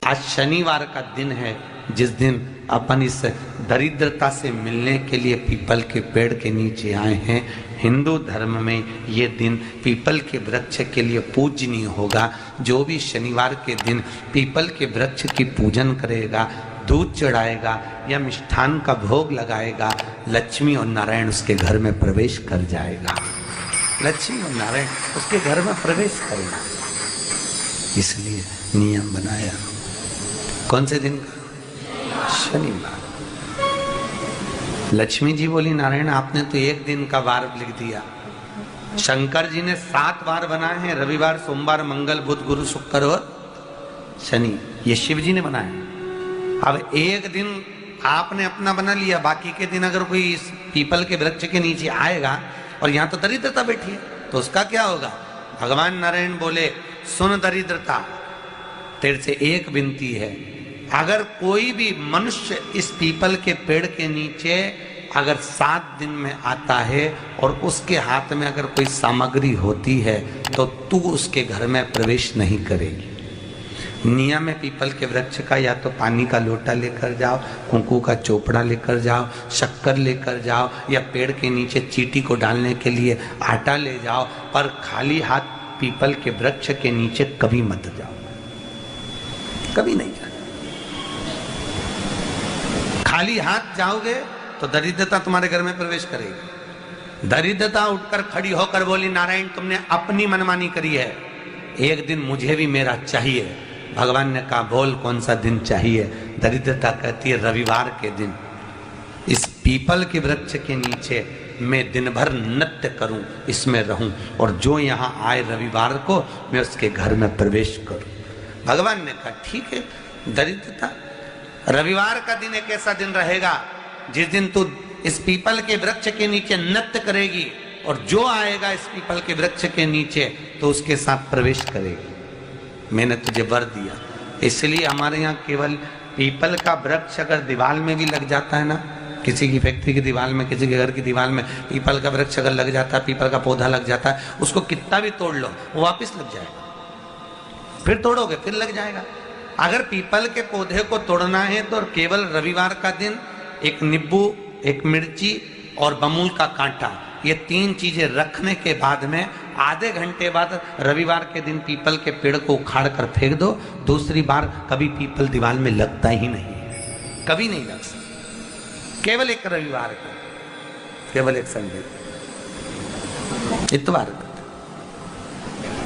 आज शनिवार का दिन है, जिस दिन अपन इस दरिद्रता से मिलने के लिए पीपल के पेड़ के नीचे आए हैं। हिंदू धर्म में ये दिन पीपल के वृक्ष के लिए पूजनीय होगा। जो भी शनिवार के दिन पीपल के वृक्ष की पूजन करेगा, दूध चढ़ाएगा या मिष्ठान का भोग लगाएगा, लक्ष्मी और नारायण उसके घर में प्रवेश कर जाएगा। लक्ष्मी और नारायण उसके घर में प्रवेश करेगा। इसलिए नियम बनाया। कौन से दिन का? शनिवार। लक्ष्मी जी बोली, नारायण आपने तो एक दिन का वार लिख दिया। शंकर जी ने 7 वार बनाए हैं, रविवार, सोमवार, मंगल, बुध, गुरु, शुक्र और शनि। ये शिव जी ने बनाया। अब एक दिन आपने अपना बना लिया, बाकी के दिन अगर कोई इस पीपल के वृक्ष के नीचे आएगा और यहाँ तो दरिद्रता बैठी है, तो उसका क्या होगा? भगवान नारायण बोले, सुन दरिद्रता, तेरे से एक विनती है, अगर कोई भी मनुष्य इस पीपल के पेड़ के नीचे अगर 7 दिन में आता है और उसके हाथ में अगर कोई सामग्री होती है तो तू उसके घर में प्रवेश नहीं करेगी। नियम है पीपल के वृक्ष का, या तो पानी का लोटा लेकर जाओ, कुंकू का चोपड़ा लेकर जाओ, शक्कर लेकर जाओ, या पेड़ के नीचे चींटी को डालने के लिए आटा ले जाओ, पर खाली हाथ पीपल के वृक्ष के नीचे कभी मत जाओ, कभी नहीं जाओ। खाली हाथ जाओगे तो दरिद्रता तुम्हारे घर में प्रवेश करेगी। दरिद्रता उठकर खड़ी होकर बोली, नारायण तुमने अपनी मनमानी करी है, एक दिन मुझे भी मेरा चाहिए। भगवान ने कहा, बोल कौन सा दिन चाहिए? दरिद्रता कहती है, रविवार के दिन इस पीपल के वृक्ष के नीचे मैं दिन भर नृत्य करूं, इसमें रहूं, और जो यहाँ आए रविवार को मैं उसके घर में प्रवेश करूं। भगवान ने कहा, ठीक है दरिद्रता, रविवार का दिन एक ऐसा दिन रहेगा जिस दिन तू इस पीपल के वृक्ष के नीचे नृत्य करेगी, और जो आएगा इस पीपल के वृक्ष के नीचे तो उसके साथ प्रवेश करेगी। मैंने तुझे वर दिया। इसलिए हमारे यहाँ केवल पीपल का वृक्ष अगर दीवार में भी लग जाता है ना, किसी की फैक्ट्री की दीवार में, किसी के घर की दीवार में पीपल का वृक्ष अगर लग जाता है, पीपल का पौधा लग जाता है, उसको कितना भी तोड़ लो वो वापिस लग जाएगा। फिर तोड़ोगे फिर लग जाएगा। अगर पीपल के पौधे को तोड़ना है तो केवल रविवार का दिन एक नींबू, एक मिर्ची और बमूल का कांटा, ये 3 चीजें रखने के बाद में आधे घंटे बाद रविवार के दिन पीपल के पेड़ को उखाड़ कर फेंक दो। दूसरी बार कभी पीपल दीवार में लगता ही नहीं, कभी नहीं लग सकता। केवल एक रविवार को, केवल एक संडे, इतवार को।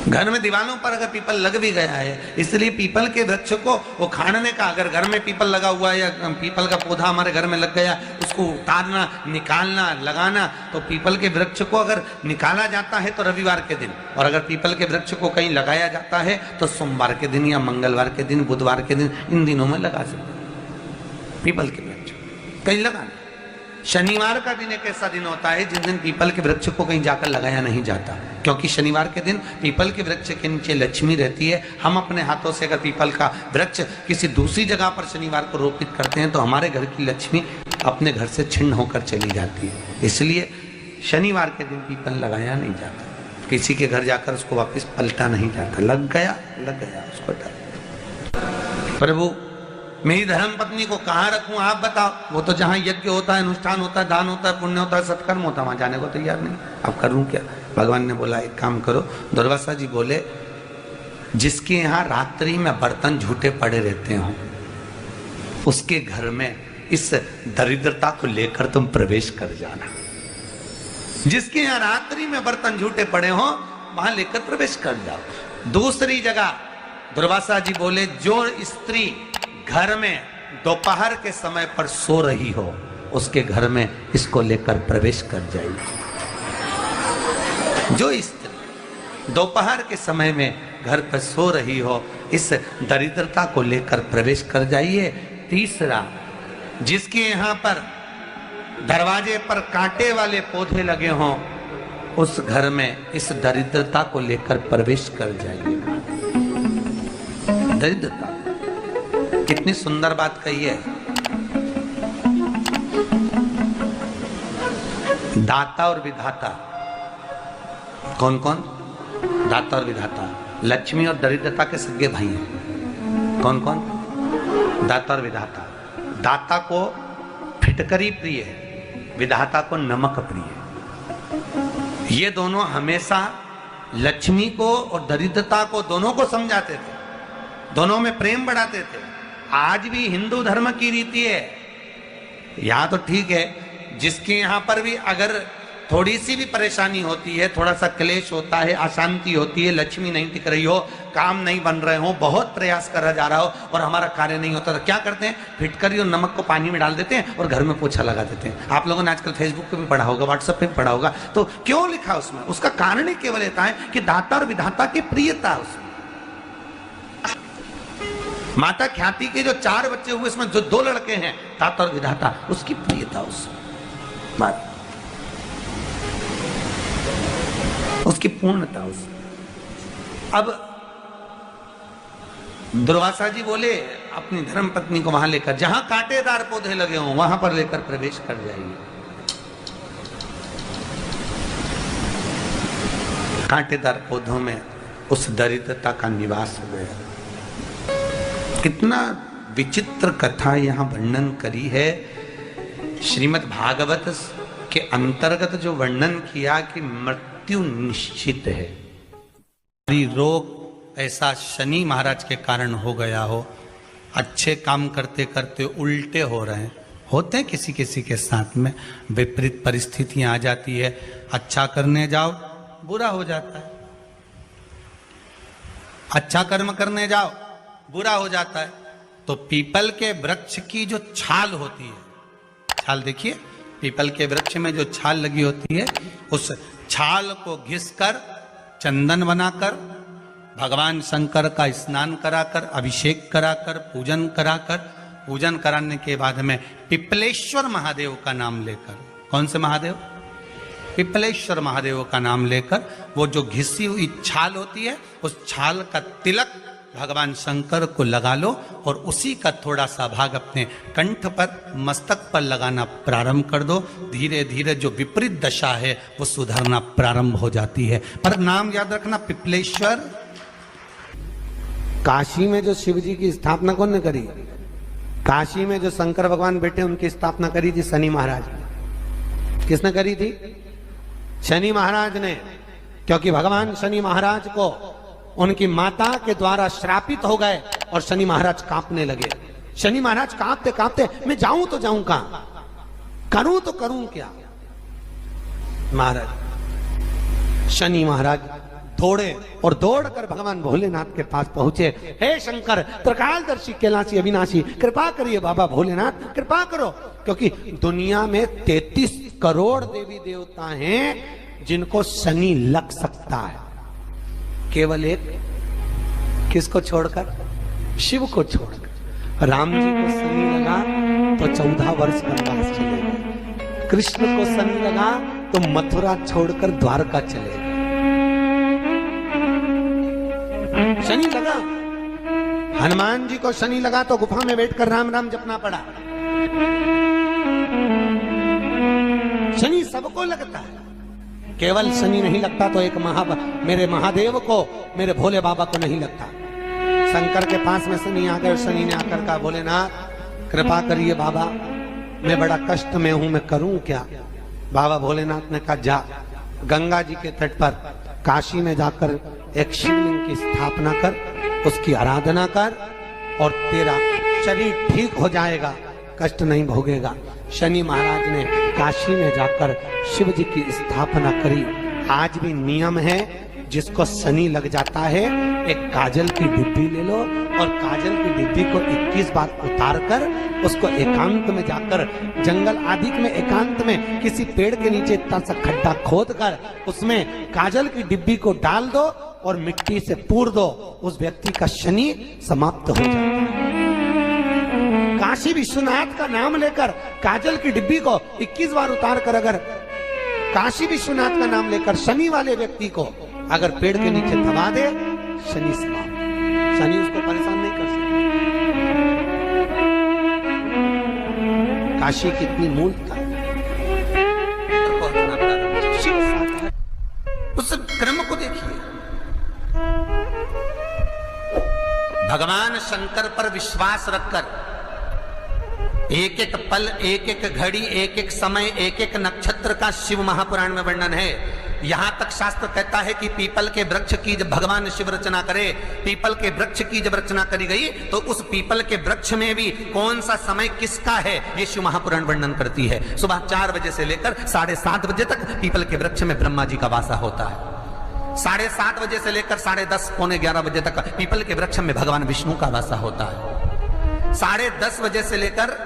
घर में दीवारों पर अगर पीपल लग भी गया है, इसलिए पीपल के वृक्ष को उखाड़ने का, अगर घर में पीपल लगा हुआ है या पीपल का पौधा हमारे घर में लग गया, उसको उतारना, निकालना, लगाना, तो पीपल के वृक्ष को अगर निकाला जाता है तो रविवार के दिन, और अगर पीपल के वृक्ष को कहीं लगाया जाता है तो सोमवार के दिन या मंगलवार के दिन, बुधवार के दिन, इन दिनों में लगा सकते हैं पीपल के वृक्ष कहीं लगाना। शनिवार का दिन एक ऐसा दिन होता है जिस दिन पीपल के वृक्ष को कहीं जाकर लगाया नहीं जाता, क्योंकि शनिवार के दिन पीपल के वृक्ष के नीचे लक्ष्मी रहती है। हम अपने हाथों से अगर पीपल का वृक्ष किसी दूसरी जगह पर शनिवार को रोपित करते हैं तो हमारे घर की लक्ष्मी अपने घर से छिन्न होकर चली जाती है। इसलिए शनिवार के दिन पीपल लगाया नहीं जाता, किसी के घर जाकर उसको वापस पलटा नहीं जाता। लग गया उसको डर। प्रभु मेरी धर्म पत्नी को कहाँ रखूं आप बताओ? वो तो जहाँ यज्ञ होता है, अनुष्ठान होता है, दान होता है, पुण्य होता है, सत्कर्म होता है, वहां जाने को तैयार नहीं। अब करूं क्या? भगवान ने बोला एक काम करो। दुर्वासा जी बोले, जिसके यहाँ रात्रि में बर्तन झूठे पड़े रहते हो उसके घर में इस दरिद्रता को लेकर तुम प्रवेश कर जाना। जिसके यहाँ रात्रि में बर्तन झूठे पड़े हो वहां लेकर प्रवेश कर जाओ। दूसरी जगह दुर्वासा जी बोले, जो स्त्री घर में दोपहर के समय पर सो रही हो उसके घर में इसको लेकर प्रवेश कर जाइए। जो स्त्री दोपहर के समय में घर पर सो रही हो इस दरिद्रता को लेकर प्रवेश कर जाइए। तीसरा, जिसके यहाँ पर दरवाजे पर कांटे वाले पौधे लगे हों उस घर में इस दरिद्रता को लेकर प्रवेश कर जाइए। दरिद्रता, कितनी सुंदर बात कही है। दाता और विधाता, कौन कौन? दाता और विधाता। लक्ष्मी और दरिद्रता के सगे भाई हैं। कौन कौन? दाता और विधाता। दाता को फिटकरी प्रिय है, विधाता को नमक प्रिय है। ये दोनों हमेशा लक्ष्मी को और दरिद्रता को दोनों को समझाते थे, दोनों में प्रेम बढ़ाते थे। आज भी हिंदू धर्म की रीति है, यहाँ तो ठीक है, जिसके यहाँ पर भी अगर थोड़ी सी भी परेशानी होती है, थोड़ा सा क्लेश होता है, अशांति होती है, लक्ष्मी नहीं टिक रही हो, काम नहीं बन रहे हो, बहुत प्रयास करा जा रहा हो और हमारा कार्य नहीं होता, तो क्या करते हैं? फिटकरी और नमक को पानी में डाल देते हैं और घर में पोछा लगा देते हैं। आप लोगों ने आजकल फेसबुक पे भी पढ़ा होगा, व्हाट्सएप पे भी पढ़ा होगा। तो क्यों लिखा उसमें? उसका कारण ही केवल इतना है कि दाता और विधाता की प्रियता उसमें। माता ख्याति के जो 4 बच्चे हुए, इसमें जो 2 लड़के हैं, दाता और विधाता, उसकी प्रियता उसमें, उसकी पूर्णता उसमें। अब दुर्वासा जी बोले अपनी धर्म पत्नी को वहां लेकर, जहां कांटेदार पौधे लगे हों वहां पर लेकर प्रवेश कर जाइए। कांटेदार पौधों में उस दरिद्रता का निवास हो गया। कितना विचित्र कथा यहां वर्णन करी है। श्रीमद् भागवत के अंतर्गत जो वर्णन किया कि मृत्यु निश्चित है, रोग ऐसा शनि महाराज के कारण हो गया हो, अच्छे काम करते करते उल्टे हो रहे हैं, होते हैं किसी किसी के साथ में, विपरीत परिस्थितियां आ जाती है, अच्छा करने जाओ बुरा हो जाता है, अच्छा कर्म करने जाओ बुरा हो जाता है। तो पीपल के वृक्ष की जो छाल होती है, छाल देखिए, पीपल के वृक्ष में जो छाल लगी होती है, उस छाल को घिसकर चंदन बनाकर भगवान शंकर का स्नान कराकर, अभिषेक कराकर, पूजन कराने के बाद में पिपलेश्वर महादेव का नाम लेकर, कौन से महादेव? पिपलेश्वर महादेव का नाम लेकर वो जो घिसी हुई छाल होती है, उस छाल का तिलक भगवान शंकर को लगा लो और उसी का थोड़ा सा भाग अपने कंठ पर, मस्तक पर लगाना प्रारंभ कर दो। धीरे धीरे जो विपरीत दशा है वो सुधरना प्रारंभ हो जाती है। पर नाम याद रखना, पिपलेश्वर। काशी में जो शिव जी की स्थापना कौन ने करी? काशी में जो शंकर भगवान बैठे उनकी स्थापना करी थी शनि महाराज ने। किसने करी थी? शनि महाराज ने। क्योंकि भगवान शनि महाराज को उनकी माता के द्वारा श्रापित हो गए और शनि महाराज कांपने लगे। शनि महाराज कांपते कांपते, मैं जाऊं तो जाऊं कहां, करूं तो करूं क्या? महाराज, शनि महाराज दौड़े और दौड़कर भगवान भोलेनाथ के पास पहुंचे। हे शंकर, त्रिकालदर्शी, कैलाशी, अविनाशी, कृपा करिए बाबा भोलेनाथ, कृपा करो। क्योंकि दुनिया में 33 करोड़ देवी देवता हैं जिनको शनि लग सकता है, केवल एक, किसको छोड़कर? शिव को छोड़कर। राम जी को शनि लगा तो 14 वर्ष वनवास चले गए। कृष्ण को शनि लगा तो मथुरा छोड़कर द्वारका चले गए। शनि लगा। हनुमान जी को शनि लगा तो गुफा में बैठकर राम राम जपना पड़ा। शनि सबको लगता है, केवल शनि नहीं लगता तो एक मेरे महादेव को, मेरे भोले बाबा को नहीं लगता। शंकर के पास में शनि आ गए। शनि ने आकर कहा, भोलेनाथ कृपा करिए बाबा, मैं बड़ा कष्ट में हूं, मैं करूं क्या? बाबा भोलेनाथ ने कहा, जा गंगा जी के तट पर काशी में जाकर एक शिवलिंग की स्थापना कर, उसकी आराधना कर और तेरा शरीर ठीक हो जाएगा, कष्ट नहीं भोगेगा। शनि महाराज ने काशी में जाकर शिव जी की स्थापना करी। आज भी नियम है, जिसको शनि लग जाता है, एक काजल की डिब्बी ले लो और काजल की डिब्बी को 21 बार उतार कर उसको एकांत में जाकर, जंगल आदि में एकांत में किसी पेड़ के नीचे इतना सा खड्डा खोद कर उसमें काजल की डिब्बी को डाल दो और मिट्टी से पूर दो, उस व्यक्ति का शनि समाप्त हो जाता है। काशी विश्वनाथ का नाम लेकर काजल की डिब्बी को 21 बार उतार कर अगर काशी विश्वनाथ का नाम लेकर शनि वाले व्यक्ति को अगर पेड़ के नीचे दबा दे, शनि समाप्त, शनि उसको परेशान नहीं कर सकता। काशी कितनी मूलता, उस क्रम को देखिए। भगवान शंकर पर विश्वास रखकर एक एक पल, एक एक घड़ी, एक एक समय, एक एक नक्षत्र का शिव महापुराण में वर्णन है। यहां तक शास्त्र कहता है कि पीपल के वृक्ष की जब भगवान शिव रचना करे, पीपल के वृक्ष की जब रचना करी गई तो उस पीपल के वृक्ष में भी कौन सा समय किसका है ये शिव महापुराण वर्णन करती है। सुबह 4 बजे से लेकर 7:30 बजे तक पीपल के वृक्ष में ब्रह्मा जी का वासा होता है। 7:30 बजे से लेकर 10:30 पौने 11 बजे तक पीपल के वृक्ष में भगवान विष्णु का वासा होता है। 10:30 बजे से लेकर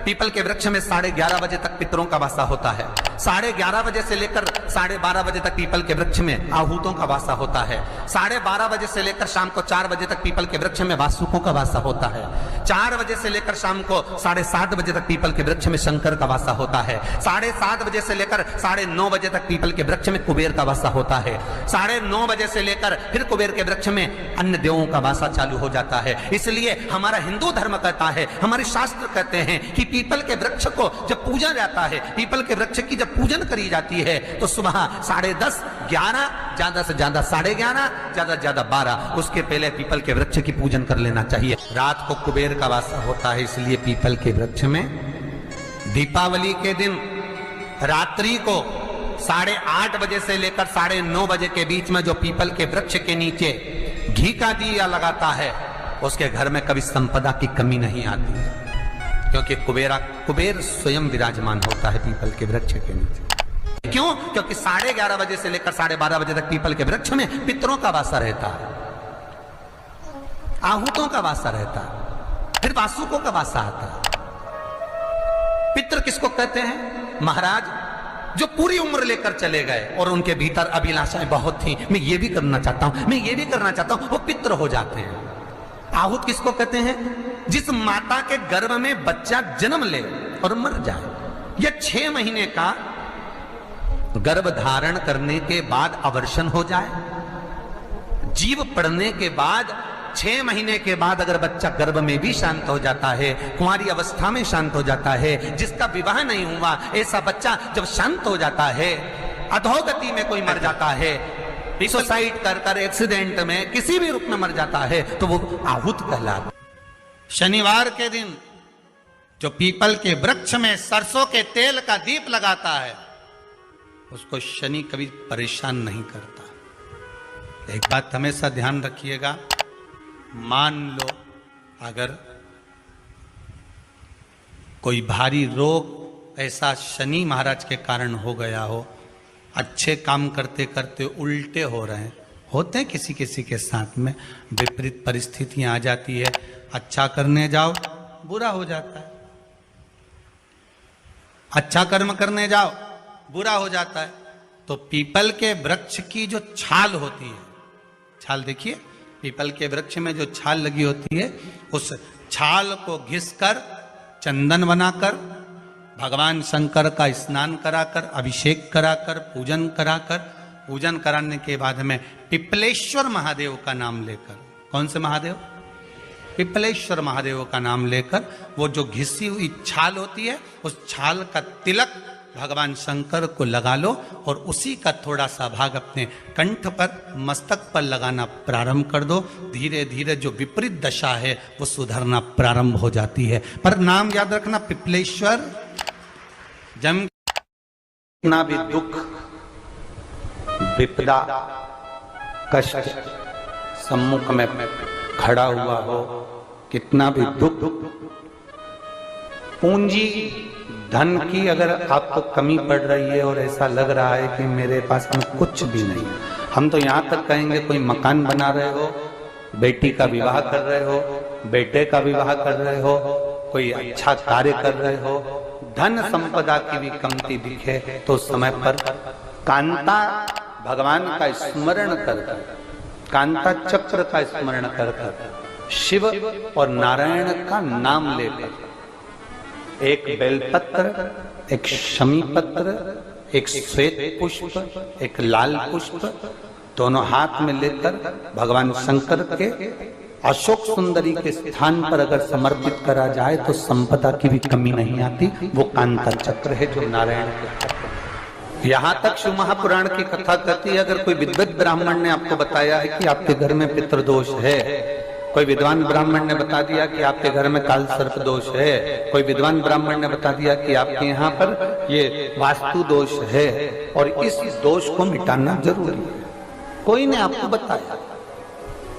पीपल के वृक्ष में 11:30 बजे तक पितरों का वासा होता है। 11:30 बजे से लेकर 12:30 बजे तक पीपल के वृक्ष में आहूतों का वासा होता है। 12:30 बजे से लेकर शाम को 4 बजे तक पीपल के वृक्ष में वासुकों का वासा होता है। 4 बजे से लेकर शाम को 7:30 बजे तक पीपल के वृक्ष में शंकर का वासा होता है। 7:30 बजे से लेकर 9:30 बजे तक पीपल के वृक्ष में कुबेर का वासा होता है। 9:30 बजे से लेकर फिर कुबेर के वृक्ष में अन्य देवों का वासा चालू हो जाता है। इसलिए हमारा हिंदू धर्म कहता है, हमारे शास्त्र कहते हैं कि पीपल के वृक्ष को जब पूजा जाता है, पीपल के वृक्ष की जब पूजन करी जाती है तो सुबह 10:30, 11, ज्यादा से ज्यादा 11:30, ज्यादा से ज्यादा 12, उसके पहले पीपल के वृक्ष की पूजन कर लेना चाहिए। रात को कुबेर का वासा होता है, इसलिए पीपल के वृक्ष में दीपावली के दिन रात्रि को 8:30 बजे से लेकर 9:30 बजे के बीच में जो पीपल के वृक्ष के नीचे घी का दिया लगाता है उसके घर में कभी संपदा की कमी नहीं आती है, क्योंकि कुबेर स्वयं विराजमान होता है पीपल के वृक्ष के नीचे। क्यों? क्योंकि 11:30 बजे से लेकर 12:30 बजे तक पीपल के वृक्ष में पितरों का वासा रहता है, आहूतों का वासा रहता है, फिर वासुकों का वासा आता है। पितृ किसको कहते हैं? महाराज जो पूरी उम्र लेकर चले गए और उनके भीतर अभिलाषाएं बहुत थी, मैं ये भी करना चाहता हूं, मैं ये भी करना चाहता हूं, वो पितृ हो जाते हैं। आहूत किसको कहते हैं? जिस माता के गर्भ में बच्चा जन्म ले और मर जाए, या 6 महीने का गर्भ धारण करने के बाद अवर्षण हो जाए, जीव पड़ने के बाद 6 महीने के बाद अगर बच्चा गर्भ में भी शांत हो जाता है, कुंवारी अवस्था में शांत हो जाता है, जिसका विवाह नहीं हुआ ऐसा बच्चा जब शांत हो जाता है, अधोगति में कोई मर जाता है, सुसाइड कर एक्सीडेंट में किसी भी रूप में मर जाता है तो वो आहूत कहलाता। शनिवार के दिन जो पीपल के वृक्ष में सरसों के तेल का दीप लगाता है उसको शनि कभी परेशान नहीं करता। एक बात हमेशा ध्यान रखिएगा, मान लो अगर कोई भारी रोग ऐसा शनि महाराज के कारण हो गया हो, अच्छे काम करते करते उल्टे हो रहे हैं, होते हैं किसी किसी के साथ में, विपरीत परिस्थितियां आ जाती है, अच्छा करने जाओ बुरा हो जाता है, अच्छा कर्म करने जाओ बुरा हो जाता है। तो पीपल के वृक्ष की जो छाल होती है, छाल देखिए, पीपल के वृक्ष में जो छाल लगी होती है, उस छाल को घिसकर चंदन बनाकर भगवान शंकर का स्नान कराकर, अभिषेक कराकर, पूजन कराने के बाद में पिपलेश्वर महादेव का नाम लेकर, कौन से महादेव? पिपलेश्वर महादेव का नाम लेकर वो जो घिसी हुई छाल होती है उस छाल का तिलक भगवान शंकर को लगा लो और उसी का थोड़ा सा भाग अपने कंठ पर, मस्तक पर लगाना प्रारंभ कर दो। धीरे धीरे जो विपरीत दशा है वो सुधरना प्रारंभ हो जाती है। पर नाम याद रखना, पिपलेश्वर। जम कितना भी दुख, विपदा, कष्ट सम्मुख में खड़ा हुआ हो, कितना भी दुख, पूंजी धन की अगर आपको कमी पड़ रही है और ऐसा लग रहा है कि मेरे पास में कुछ भी नहीं, हम तो यहाँ तक कहेंगे कोई मकान बना रहे हो, बेटी का विवाह कर रहे हो, बेटे का विवाह कर रहे हो, कोई अच्छा कार्य कर रहे हो, धन संपदा की भी कमती दिखे तो समय पर कांता भगवान का स्मरण कर, कांता चक्र का स्मरण कर, शिव और नारायण का नाम लेकर, एक बेलपत्र, एक शमी पत्र, एक श्वेत पुष्प, एक लाल पुष्प, दोनों हाथ में लेकर भगवान शंकर के अशोक सुंदरी के स्थान पर अगर समर्पित करा जाए तो संपदा की भी कमी नहीं आती। वो कांता चक्र है जो नारायण के चक्र। यहां तक शिव महापुराण की कथा कहती है, अगर कोई विद्वत ब्राह्मण ने आपको बताया है कि आपके घर में पितृदोष है, कोई विद्वान ब्राह्मण ने बता दिया कि आपके घर में काल सर्प दोष है, कोई विद्वान ब्राह्मण ने बता दिया कि आपके यहाँ पर ये वास्तु दोष है, और इस दोष को मिटाना जरूरी है। कोई ने आपको बताया,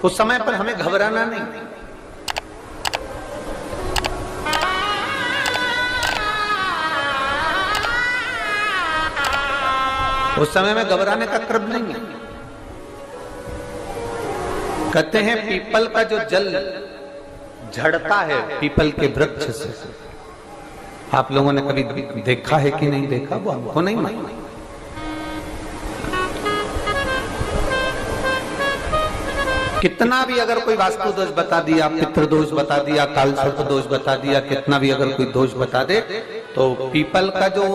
उस समय पर हमें घबराना नहीं। उस समय में घबराने का क्रम नहीं है। कहते हैं पीपल का जो जल झड़ता है पीपल के वृक्ष से, आप लोगों ने कभी देखा है कि नहीं देखा, वो हमको नहीं मालूम। कितना भी अगर कोई वास्तु दोष बता दिया, पितृ दोष बता दिया, काल सर्प दोष बता दिया, कितना भी अगर कोई दोष बता दे, तो पीपल का जो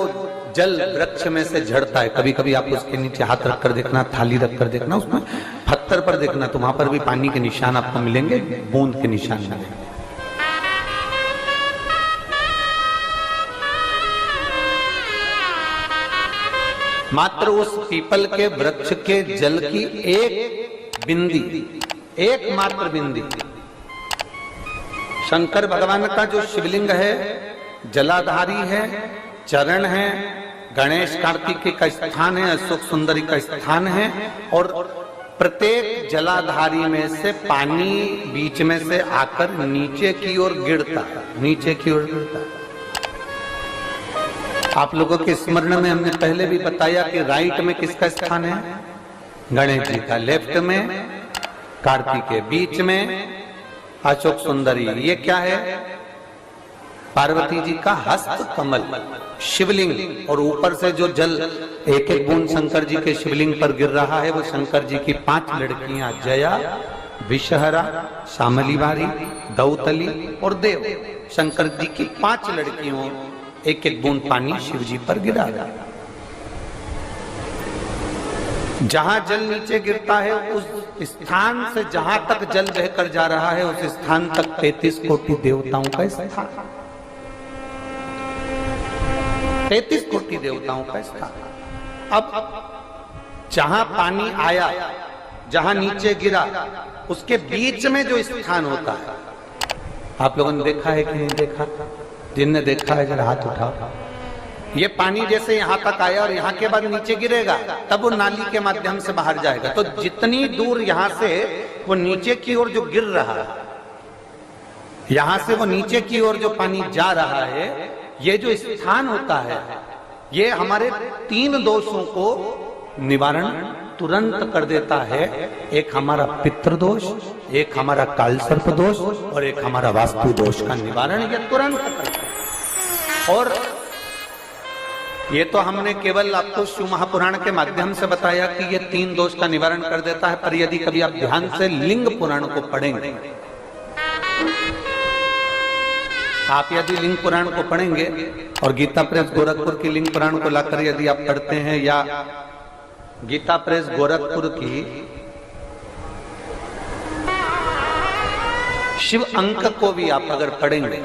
जल वृक्ष में से झड़ता है, कभी कभी आप उसके नीचे हाथ रखकर देखना, थाली रखकर देखना, उसमें पत्थर पर देखना, तो वहां पर भी पानी के निशान आपको मिलेंगे, बूंद के निशान मिलेंगे। मात्र उस पीपल के वृक्ष के जल की एक बिंदी, एकमात्र बिंदी, शंकर भगवान का जो शिवलिंग है, जलाधारी है, चरण है, गणेश कार्तिकेय का स्थान है, अशोक सुंदरी का स्थान है, और प्रत्येक जलाधारी में से पानी बीच में से आकर नीचे की ओर गिरता है, नीचे की ओर गिरता है। आप लोगों के स्मरण में हमने पहले भी बताया कि राइट में किसका स्थान है, गणेश जी का, लेफ्ट में कार्तिकेय, बीच में अशोक सुंदरी। ये क्या है, पार्वती जी का हस्त कमल शिवलिंग, और ऊपर से जो जल एक एक बूंद शंकर जी के शिवलिंग पर गिर रहा है, वो शंकर जी की 5 लड़कियां, जया, विषहरा, शामली बारी, दौतली और देव, शंकर जी की 5 लड़कियों, एक एक बूंद पानी शिव जी पर गिरा रहा है। जहां जल नीचे गिरता है उस स्थान से जहां तक जल बहकर जा रहा है, उस स्थान तक 33 कोटि देवताओं का स्थान, 33 कोटि देवताओं का स्थान। अब जहां पानी आया, जहां नीचे गिरा, उसके बीच में जो स्थान होता है, आप लोगों ने देखा है कि नहीं देखा? जिनने देखा है जरा हाथ उठाओ। ये पानी जैसे यहां तक आया और यहां के बाद नीचे गिरेगा, तब वो नाली के माध्यम से बाहर जाएगा। तो जितनी दूर यहां से वो नीचे की ओर जो गिर रहा है, यहां से वो नीचे की ओर जो पानी जा रहा है, ये जो स्थान होता है, ये हमारे 3 दोषों को निवारण तुरंत कर देता है। एक हमारा पितृ दोष, एक हमारा काल सर्प दोष, और एक हमारा वास्तु दोष का निवारण ये तुरंत करता है। और ये तो हमने केवल आपको शिव महापुराण के माध्यम से बताया कि ये 3 दोष का निवारण कर देता है, पर यदि कभी आप ध्यान से लिंग पुराण को पढ़ेंगे, आप यदि लिंग पुराण को पढ़ेंगे और गीता प्रेस गोरखपुर की लिंग पुराण को लाकर यदि आप पढ़ते हैं, या गीता प्रेस गोरखपुर की शिव अंक को भी आप अगर पढ़ेंगे,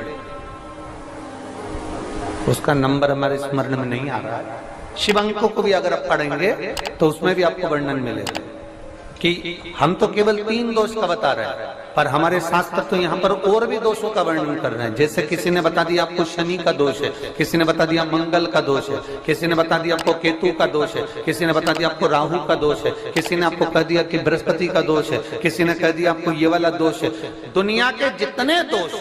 उसका नंबर हमारे स्मरण में नहीं आ रहा है, शिव अंकों को भी अगर आप पढ़ेंगे तो उसमें भी आपको वर्णन मिलेगा कि हम तो केवल 3 दोष का बता रहे हैं, पर हमारे शास्त्र तो यहाँ पर और भी दोषों का वर्णन कर रहे हैं। जैसे किसी ने बता दिया आपको शनि का दोष है, किसी ने बता दिया मंगल का दोष है, किसी ने बता दिया आपको केतु का दोष है, किसी ने बता दिया आपको राहु का दोष है, किसी ने आपको कह दिया कि बृहस्पति का दोष है, किसी ने कह दिया आपको ये वाला दोष है। दुनिया के जितने दोष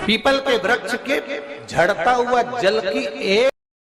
पीपल के वृक्ष के झड़ता हुआ जल की एक